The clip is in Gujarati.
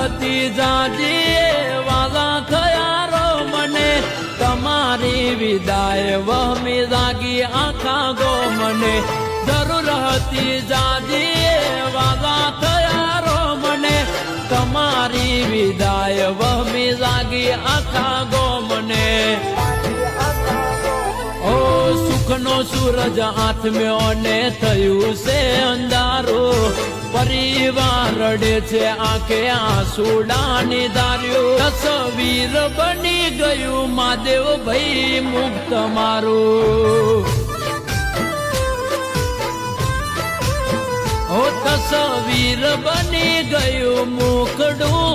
હતી જાજી વાલા થયા રો મને તમારી વિદાય વહમી જાગી આખા ગો મને જરૂર હતી જાજી વાલા થયા રો મને તમારી વિદાય વહમી જાગી આખા ગો મને ઓ સુખનો સૂરજ આથમ્યો ને થયું છે અંધારું પરિવાર રડે છે આંખે આંસુડાની ધાર્યું તસવીર બની ગયું મહાદેવ ભાઈ મુક્ત મારું ઓ તસવીર બની ગયું મુખડું